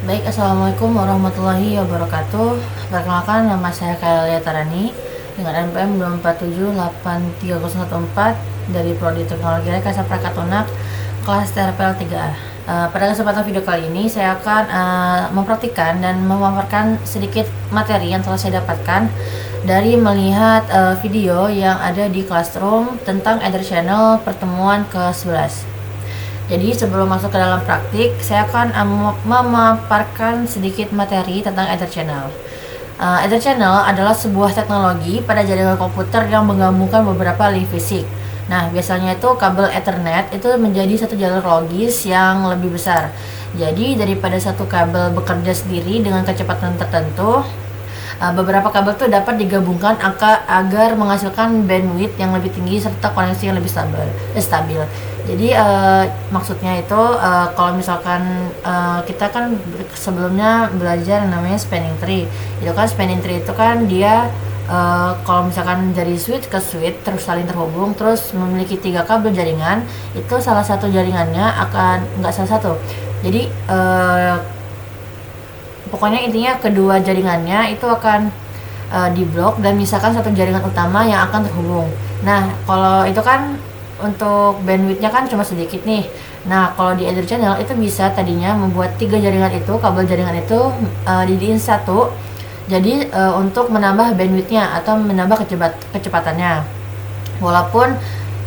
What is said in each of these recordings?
Baik, Assalamualaikum warahmatullahi wabarakatuh. Perkenalkan, nama saya Kailia Tarani dengan NPM 2478314 dari Prodi Teknologi Rekayasa Prakatonak kelas TRPL 3A. Pada kesempatan video kali ini saya akan mempraktikkan dan memaparkan sedikit materi yang telah saya dapatkan dari melihat video yang ada di Classroom tentang Ether Channel pertemuan ke-11. Jadi sebelum masuk ke dalam praktik, saya akan memaparkan sedikit materi tentang Ether Channel. Ether Channel adalah sebuah teknologi pada jaringan komputer yang menggabungkan beberapa link fisik. Nah, biasanya itu kabel Ethernet itu menjadi satu jalur logis yang lebih besar. Jadi daripada satu kabel bekerja sendiri dengan kecepatan tertentu, beberapa kabel itu dapat digabungkan agar menghasilkan bandwidth yang lebih tinggi serta koneksi yang lebih stabil. Jadi maksudnya itu kalau misalkan kita kan sebelumnya belajar yang namanya spanning tree. Itu kan spanning tree itu kan dia kalau misalkan dari switch ke switch terus saling terhubung, terus memiliki 3 kabel jaringan, itu salah satu jaringannya akan nggak salah satu. Jadi pokoknya intinya kedua jaringannya itu akan diblok dan misalkan satu jaringan utama yang akan terhubung. Nah, kalau itu kan untuk bandwidthnya kan cuma sedikit nih. Nah, kalau di Ether Channel itu bisa tadinya membuat 3 jaringan itu, kabel jaringan itu dijadiin satu. Jadi untuk menambah bandwidthnya atau menambah kecepatannya. Walaupun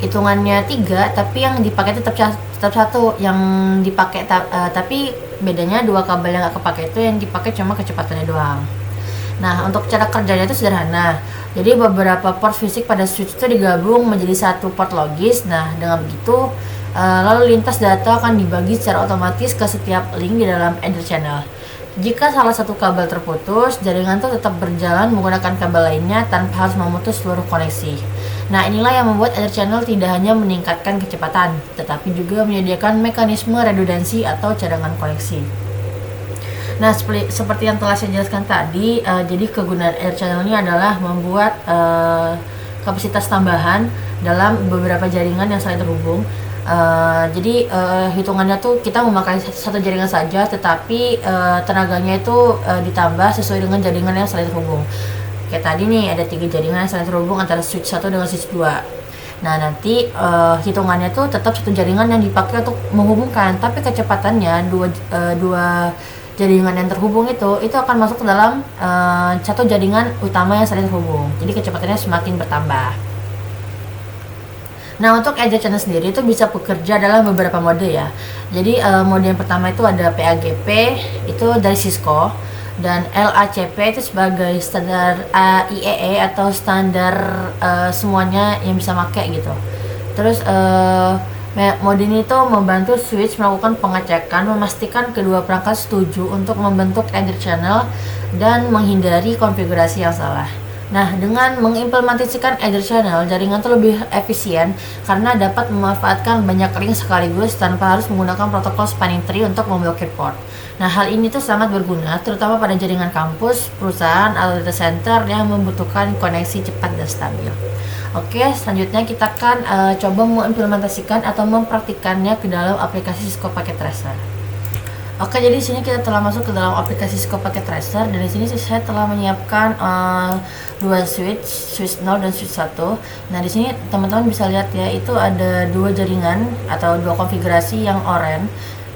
hitungannya 3, tapi yang dipakai tetap satu yang dipakai tapi bedanya 2 kabel yang gak kepake itu yang dipakai cuma kecepatannya doang. Nah, untuk cara kerjanya itu sederhana. Jadi beberapa port fisik pada switch itu digabung menjadi satu port logis. Nah, dengan begitu lalu lintas data akan dibagi secara otomatis ke setiap link di dalam Ether Channel. Jika salah satu kabel terputus, jaringan itu tetap berjalan menggunakan kabel lainnya tanpa harus memutus seluruh koneksi. Nah, inilah yang membuat Ether Channel tidak hanya meningkatkan kecepatan, tetapi juga menyediakan mekanisme redundansi atau cadangan koneksi. Nah, seperti yang telah saya jelaskan tadi, jadi kegunaan Ether Channel ini adalah membuat kapasitas tambahan dalam beberapa jaringan yang saling terhubung. Jadi hitungannya tuh kita memakai satu jaringan saja, tetapi tenaganya itu ditambah sesuai dengan jaringan yang saling terhubung. Kayak tadi nih ada 3 jaringan yang saling terhubung antara switch 1 dengan switch 2. Nah, nanti hitungannya tuh tetap satu jaringan yang dipakai untuk menghubungkan, tapi kecepatannya dua jaringan yang terhubung itu akan masuk ke dalam satu jaringan utama yang saling terhubung. Jadi kecepatannya semakin bertambah. Nah, untuk Ether Channel sendiri itu bisa bekerja dalam beberapa mode ya. Jadi mode yang pertama itu ada PAGP, itu dari Cisco, dan LACP itu sebagai standar IEE atau standar semuanya yang bisa pakai gitu. Terus mode ini tuh membantu switch melakukan pengecekan, memastikan kedua perangkat setuju untuk membentuk Ether Channel dan menghindari konfigurasi yang salah. Nah, dengan mengimplementasikan Ether Channel, jaringan itu lebih efisien karena dapat memanfaatkan banyak link sekaligus tanpa harus menggunakan protokol spanning tree untuk memblokir port. Nah, hal ini tuh sangat berguna terutama pada jaringan kampus, perusahaan, atau data center yang membutuhkan koneksi cepat dan stabil. Oke, selanjutnya kita akan coba mengimplementasikan atau mempraktikannya ke dalam aplikasi Cisco Packet Tracer. Oke, jadi di sini kita telah masuk ke dalam aplikasi Cisco Packet Tracer, dan di sini saya telah menyiapkan 2 switch 0 dan switch 1. Nah, di sini teman-teman bisa lihat ya, itu ada 2 jaringan atau 2 konfigurasi yang oranye.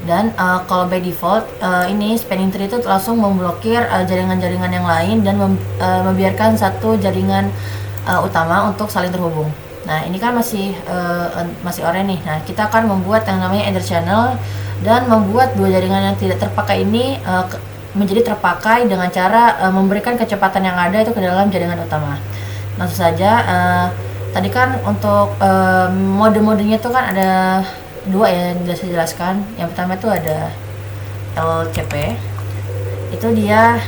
Dan kalau by default ini spanning tree itu langsung memblokir jaringan-jaringan yang lain dan membiarkan satu jaringan utama untuk saling terhubung. Nah, ini kan masih oranye nih. Nah, kita akan membuat yang namanya Ether Channel dan membuat 2 jaringan yang tidak terpakai ini menjadi terpakai dengan cara memberikan kecepatan yang ada itu ke dalam jaringan utama. Langsung saja, tadi kan untuk mode-modenya itu kan ada 2 ya yang sudah saya jelaskan. Yang pertama itu ada LCP. Itu dia,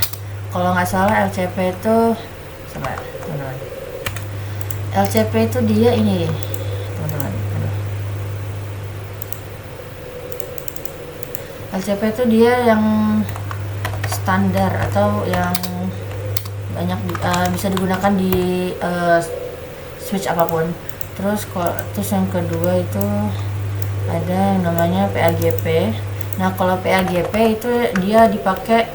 kalau nggak salah LCP itu sabar, teman-teman. LCP itu dia ini, teman-teman. LCP itu dia yang standar atau yang banyak bisa digunakan di switch apapun. Terus yang kedua itu ada yang namanya PAGP. Nah kalau PAGP itu dia dipakai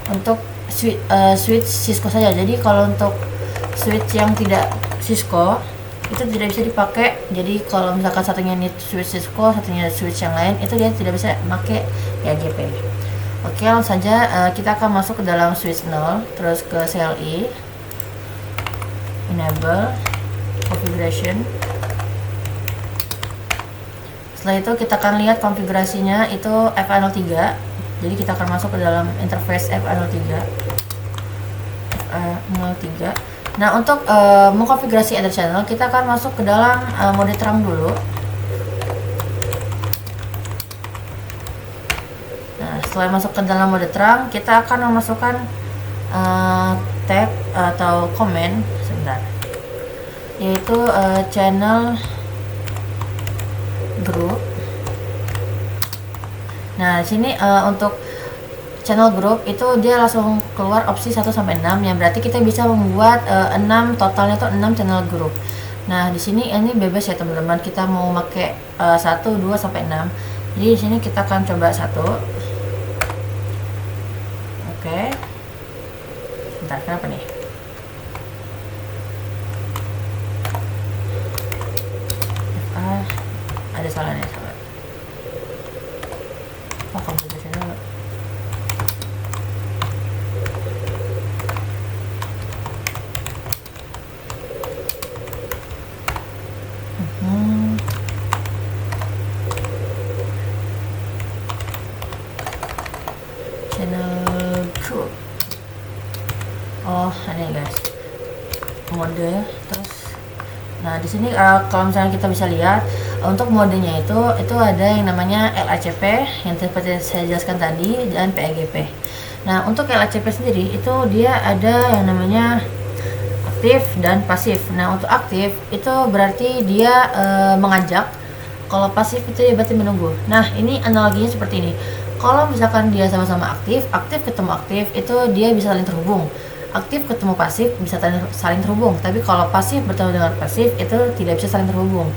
untuk switch Cisco saja. Jadi kalau untuk switch yang tidak Cisco itu tidak bisa dipakai. Jadi kalau misalkan satunya ini switch Cisco, satunya switch yang lain, itu dia tidak bisa pakai PAGP. Oke, langsung saja kita akan masuk ke dalam switch 0, terus ke CLI, enable, configuration. Setelah itu kita akan lihat konfigurasinya itu FA03. Jadi kita akan masuk ke dalam interface FA03. Nah untuk mengkonfigurasi Ether channel kita akan masuk ke dalam mode terang dulu. Nah setelah masuk ke dalam mode terang kita akan memasukkan tag atau comment sebentar, yaitu channel group. Nah, di sini untuk channel group itu dia langsung keluar opsi 1 sampai 6 yang berarti kita bisa membuat 6 totalnya tuh 6 channel group. Nah, di sini ini bebas ya teman-teman, kita mau pakai 1, 2 sampai 6. Jadi di sini kita akan coba 1. Oke. Bentar, kenapa nih? Ada salahnya sahabat. Oh, komputernya dulu. Channel group. Oh, ini guys. Mode terus. Nah, di sini kalau misalnya kita bisa lihat untuk modenya itu ada yang namanya LACP yang seperti saya jelaskan tadi dan PAGP. Nah, untuk LACP sendiri itu dia ada yang namanya aktif dan pasif. Nah, untuk aktif itu berarti dia mengajak. Kalau pasif itu ya berarti menunggu. Nah, ini analoginya seperti ini. Kalau misalkan dia sama-sama aktif, aktif ketemu aktif itu dia bisa saling terhubung. Aktif ketemu pasif bisa saling terhubung, tapi kalau pasif bertemu dengan pasif itu tidak bisa saling terhubung.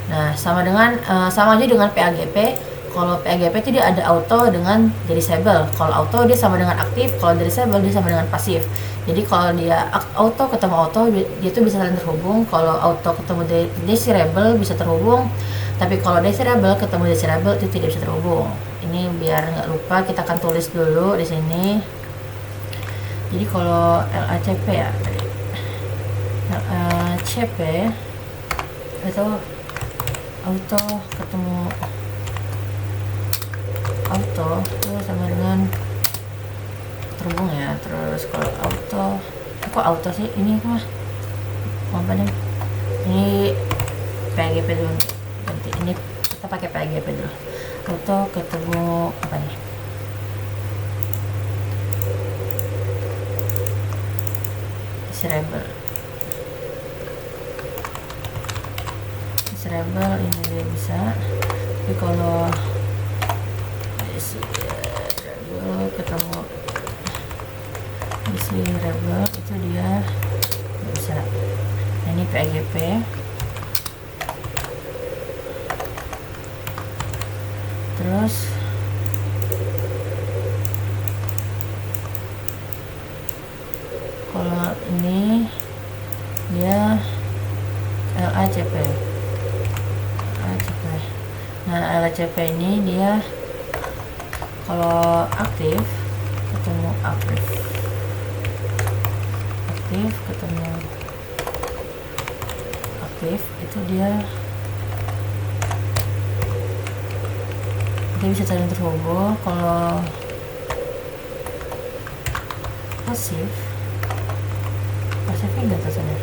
Nah, sama aja dengan PAGP. Kalau PAGP itu dia ada auto dengan disable. Kalau auto dia sama dengan aktif, kalau disable dia sama dengan pasif. Jadi kalau dia auto ketemu auto dia itu bisa saling terhubung. Kalau auto ketemu desirable bisa terhubung, tapi kalau desirable ketemu desirable itu tidak bisa terhubung. Ini biar nggak lupa kita akan tulis dulu di sini. Jadi kalau LACP ya, LACP itu auto ketemu auto itu sama dengan terhubung ya. Terus kalau auto, kok auto sih ini mah apa nih? Ini PAGP dulu. Nanti ini kita pakai PAGP dulu. Auto ketemu apa nih? Disable ini dia bisa, tapi kalau disable ketemu disable itu dia nggak bisa. Nah, ini PAGP. Terus kalau ini dia LACP. Nah, LACP ini dia kalau aktif ketemu aktif ketemu aktif itu dia bisa saling terhubung. Kalau pasifnya enggak tahu sana.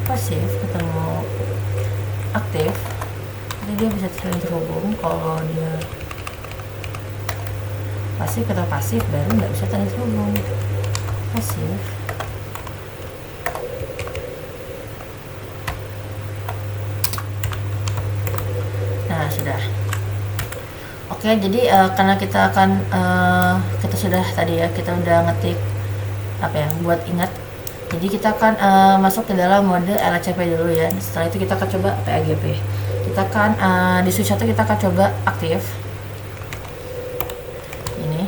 Pasif ketemu aktif jadi dia bisa saling terhubung. Kalau dia pasif ketemu pasif baru nggak bisa saling terhubung. Pasif sudah. Oke, jadi karena kita sudah tadi ya, kita udah ngetik apa ya buat ingat. Jadi Jadi kita akan masuk ke dalam mode LCP dulu ya. Setelah itu kita akan coba PAGP. Kita akan di switch 1 kita akan coba aktif. Ini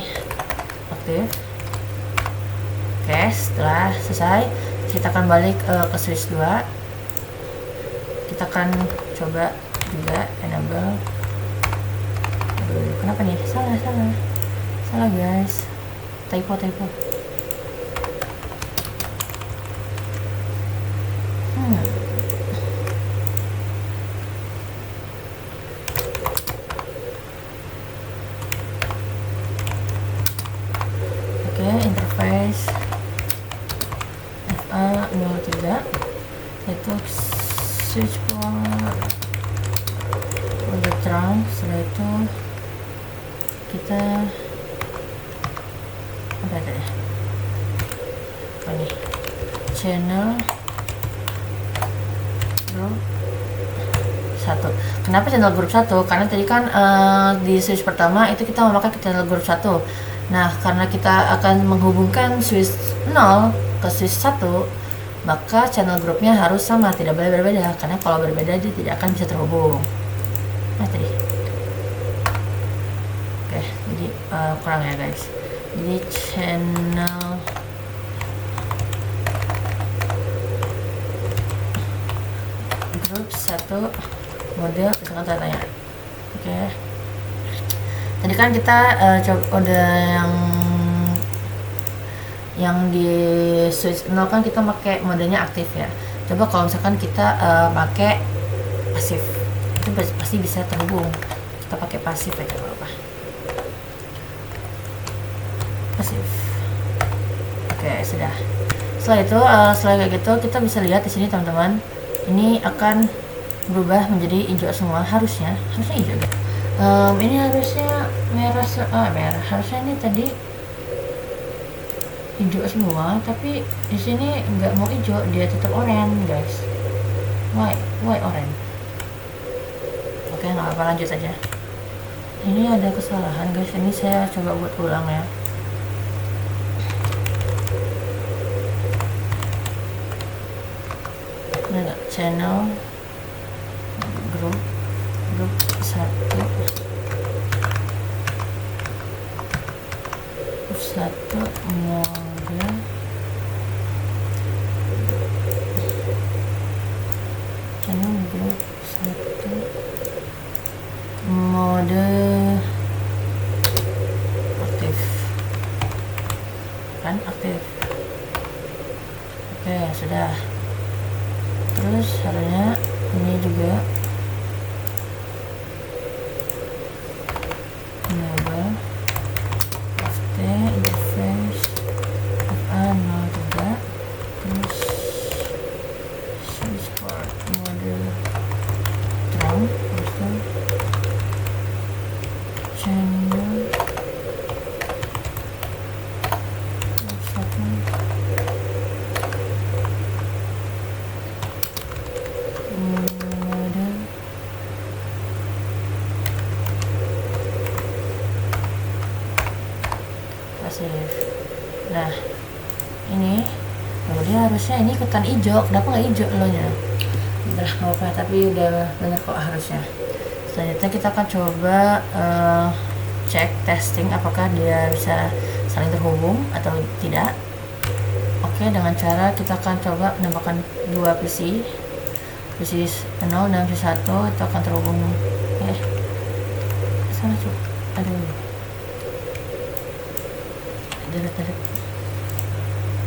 aktif. Oke, setelah selesai kita akan balik ke switch 2. Kita akan coba juga enable. Aduh, kenapa nih? Salah guys. Typo. Oke, interface FA03 itu switch port udah terang. Setelah itu kita apa tadi? Ini channel group 1. Kenapa channel group 1? Karena tadi kan di switch pertama itu kita memakai channel group 1. Nah, karena kita akan menghubungkan switch 0 ke switch 1, maka channel grupnya harus sama, tidak boleh berbeda. Karena kalau berbeda dia tidak akan bisa terhubung. Nah, tadi. Oke, jadi kurang ya guys. Jadi channel group 1 mode misalkan tanya. Oke. Tadi kan kita coba udah yang di switch 0 kan kita pakai modenya aktif ya. Coba kalau misalkan kita pakai pasif, itu pasti bisa terhubung. Kita pakai pasif aja apa? Pasif. Oke, sudah. Setelah itu, setelah kayak gitu kita bisa lihat di sini teman-teman, ini akan berubah menjadi hijau semua. Harusnya hijau gitu. Ini harusnya merah, harusnya ini tadi hijau semua, tapi di sini nggak mau hijau, dia tetap oranye guys. Why orange? Oke, nggak apa, lanjut aja. Ini ada kesalahan guys, ini saya coba buat ulang ya. Ini enggak, channel group 1 mode channel group 1 mode aktif kan, aktif. Oke, sudah. Terus harusnya ini juga enable FT interface FA03 terus switch port mode terang, terus channel pasif. Nah, ini kemudian harusnya ini ikutan hijau. Kenapa nggak hijau lo nya? Udah nggak apa, tapi udah bener kok harusnya. Selanjutnya kita akan coba cek testing apakah dia bisa saling terhubung atau tidak. Oke, dengan cara kita akan coba menambahkan dua PC 0 dan PC 1 itu akan terhubung. Sana cuy, aduh, ada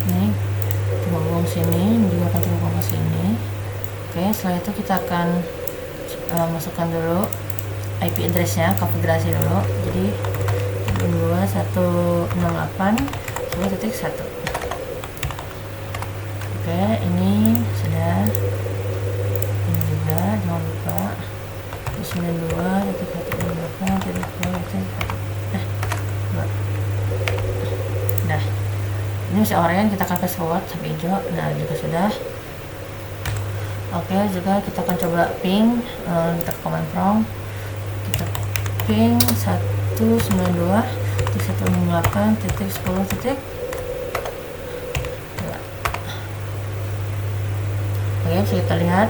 ini terhubung sini, juga akan terhubung ke sini. Oke, setelah itu kita akan masukkan dulu IP address-nya, konfigurasi dulu. Jadi 2168.1. Oke, ini sudah. Ini juga jangan lupa 92.168.2. Nah, ini masih oranye, kita akan fast forward sampai hijau. Nah, juga sudah. Oke, juga kita akan coba ping, kita command prompt, kita ping 192.168.10.2. bisa kita lihat.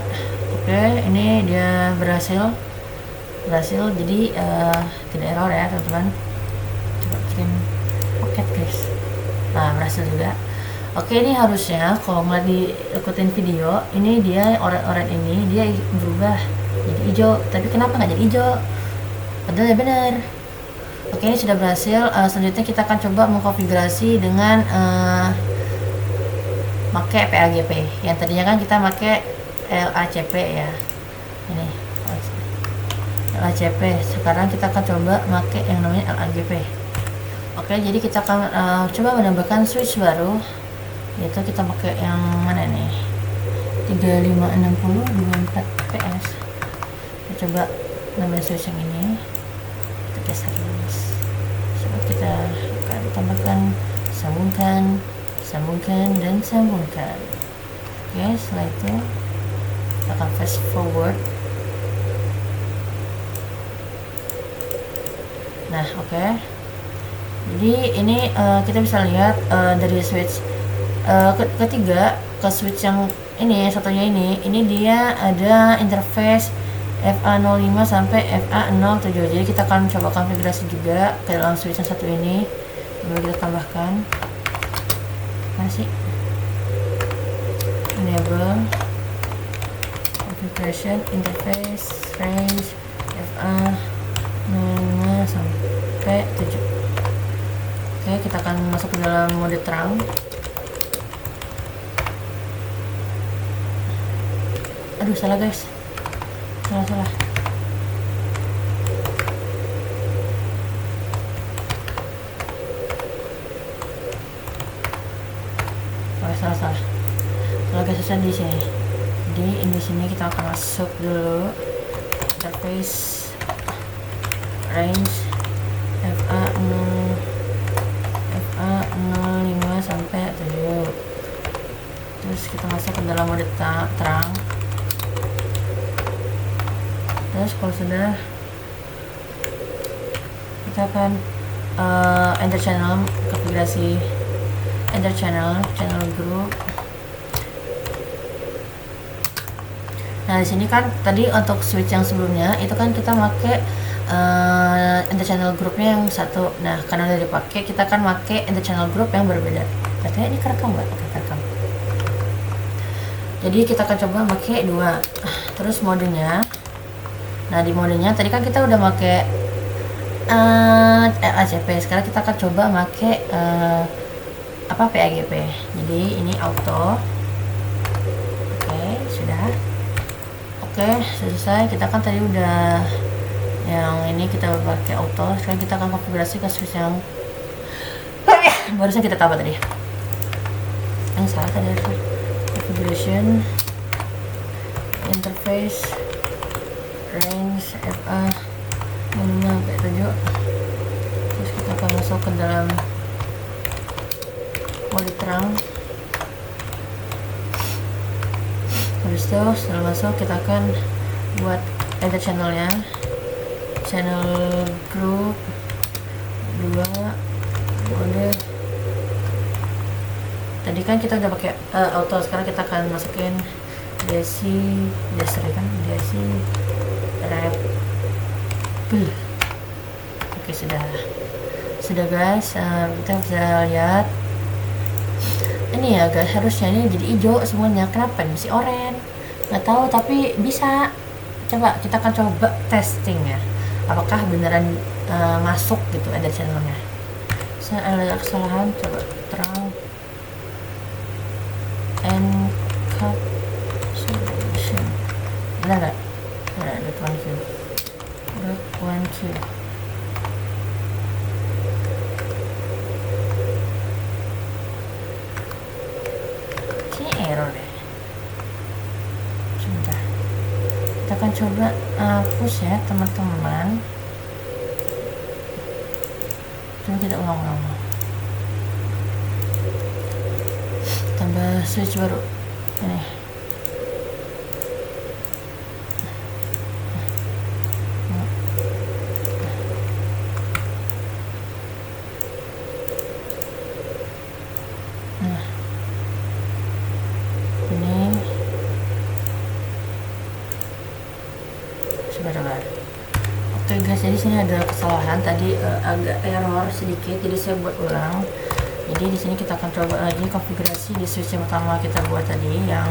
Oke, ini dia berhasil, jadi tidak error ya teman-teman. Coba kirim paket guys. Nah, berhasil juga. Oke, ini harusnya kalau nggak diikutin video ini, dia orange ini dia berubah jadi hijau, tapi kenapa nggak jadi hijau padahal ya benar. Oke, ini sudah berhasil. Selanjutnya kita akan coba mengkonfigurasi dengan pakai PAGP. Yang tadinya kan kita pakai LACP ya, ini LACP, sekarang kita akan coba pakai yang namanya LAGP. Oke, jadi kita akan coba menambahkan switch baru, yaitu kita pakai yang mana nih, 3560 24 fps. Kita coba nambah switch yang ini, kita geser terus. Coba kita akan tambahkan sambungkan dan sambungkan. Oke, setelah itu kita akan fast forward. Nah, oke. Jadi ini kita bisa lihat dari switch ketiga ke switch yang ini satunya ini dia ada interface FA05 sampai FA07. Jadi kita akan coba konfigurasi juga ke dalam switch yang satu ini. Lalu kita tambahkan masih enable configuration interface range FA05 sampai 7. Oke, kita akan masuk ke dalam mode terang. Aduh, salah guys, salah. Salah guys, susah di sini. Jadi di sini kita akan masuk dulu interface range FA05 sampai 7. Terus kita masuk ke dalam mode terang. Terus kalau sudah, kita akan enter channel, konfigurasi enter channel group. Nah, di sini kan tadi untuk switch yang sebelumnya itu kan kita pakai enter channel groupnya yang satu. Nah, karena udah dipakai, kita akan pakai enter channel group yang berbeda. Katanya ini kerekam nggak? Oke, kerekam. Jadi kita akan coba pakai 2. Terus modenya. Nah, di modenya tadi kan kita udah pakai LACP. Sekarang kita akan coba pakai PAGP. Jadi ini auto. Oke, sudah. Oke, selesai. Kita kan tadi udah yang ini kita pakai auto. Sekarang kita akan konfigurasi ke switch yang barusan kita tambah tadi. Yang salah tadi, configuration interface range FA05 sampai 7. Terus kita akan masuk ke dalam mode terang. Habis itu setelah masuk, kita akan buat enter channelnya, channel group 2 mode. Tadi kan kita udah pakai auto, sekarang kita akan masukin desi rebel. Oke, sudah guys. Kita bisa lihat ini ya guys, harusnya ini jadi hijau semuanya. Kenapa masih oranye? Nggak tahu, tapi bisa. Coba kita akan coba testing ya, apakah beneran masuk gitu ada channelnya. Saya ada kesalahan, coba terang encapsulation. Benar nggak? Benar, .1q. Error deh. Sebentar, kita akan coba hapus ya teman-teman. Coba kita ulang-ulang, tambah switch baru ini. Sebentar. Oke guys, jadi sini ada kesalahan tadi, agak error sedikit, jadi saya buat ulang. Jadi di sini kita akan coba lagi konfigurasi di switch yang pertama kita buat tadi, yang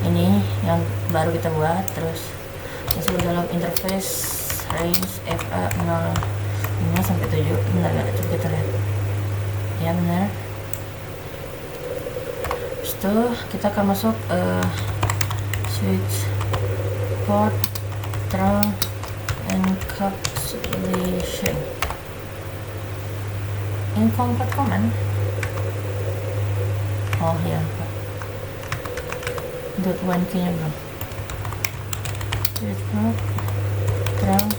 ini yang baru kita buat. Terus masuk dalam interface range FA 05 sampai 7. Benar nggak? Coba kita lihat. Ya benar. Terus itu kita akan masuk switch port trunk encapsulation incomplete command. Oh ya, .1 nya belum. Switch port trunk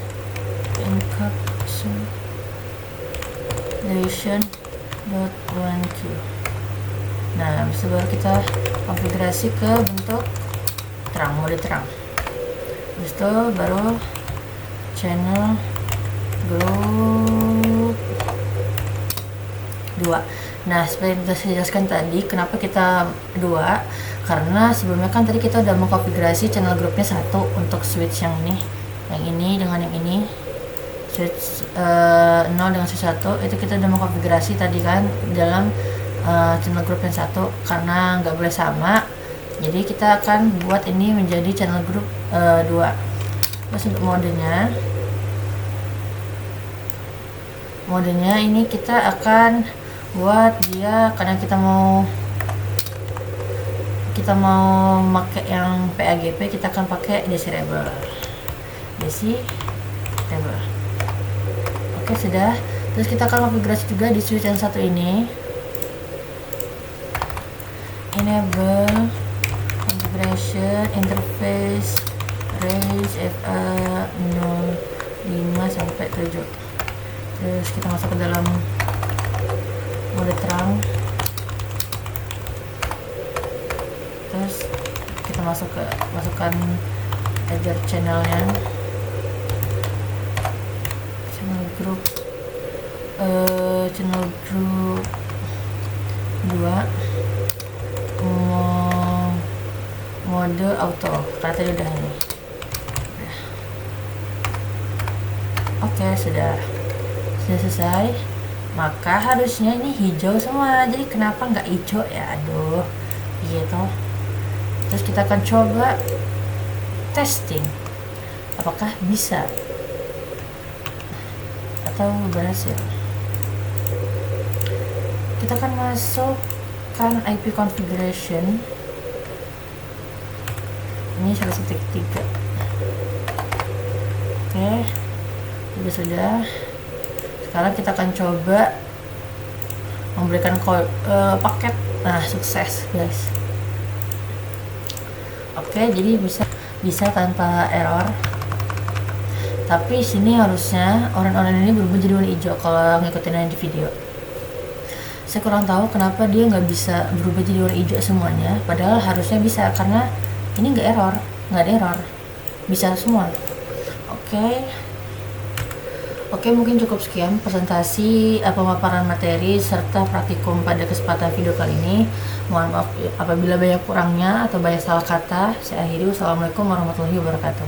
encapsulation .1q. Nah, bisa baru kita konfigurasi ke bentuk terang, mode terang. Terus itu baru channel group 2. Nah, seperti yang saya jelaskan tadi, kenapa kita 2? Karena sebelumnya kan tadi kita udah mengkonfigurasi channel grupnya 1 untuk switch yang ini dengan yang ini. Switch 0 dengan switch 1 itu kita udah mengkonfigurasi tadi kan dalam channel group yang 1, karena nggak boleh sama. Jadi kita akan buat ini menjadi channel group 2. Terus untuk modenya ini kita akan buat dia, karena kita mau pakai yang PAGP, kita akan pakai desirable. Oke, sudah. Terus kita akan konfigurasi juga di switch yang satu ini, enable configuration interface range FA 05 sampai 7. Terus kita masuk ke dalam mode terang. Terus kita masukkan header channelnya, channel group 2, mode auto, karena tadi udah ini. Oke, sudah selesai. Maka harusnya ini hijau semua, jadi kenapa nggak hijau ya? Aduh, gitu. Terus kita akan coba testing apakah bisa atau berhasil. Kita akan masukkan IP configuration ini 1.3. Oke, sudah. Sekarang kita akan coba memberikan paket. Nah, sukses guys. Oke, jadi bisa tanpa error. Tapi sini harusnya oranye ini berubah jadi warna hijau kalau ngikutin di video. Saya kurang tahu kenapa dia nggak bisa berubah jadi warna hijau semuanya, padahal harusnya bisa, karena ini nggak ada error, bisa semua. Oke, mungkin cukup sekian presentasi pemaparan materi serta praktikum pada kesempatan video kali ini. Mohon maaf apabila banyak kurangnya atau banyak salah kata. Saya akhiri. Wassalamualaikum warahmatullahi wabarakatuh.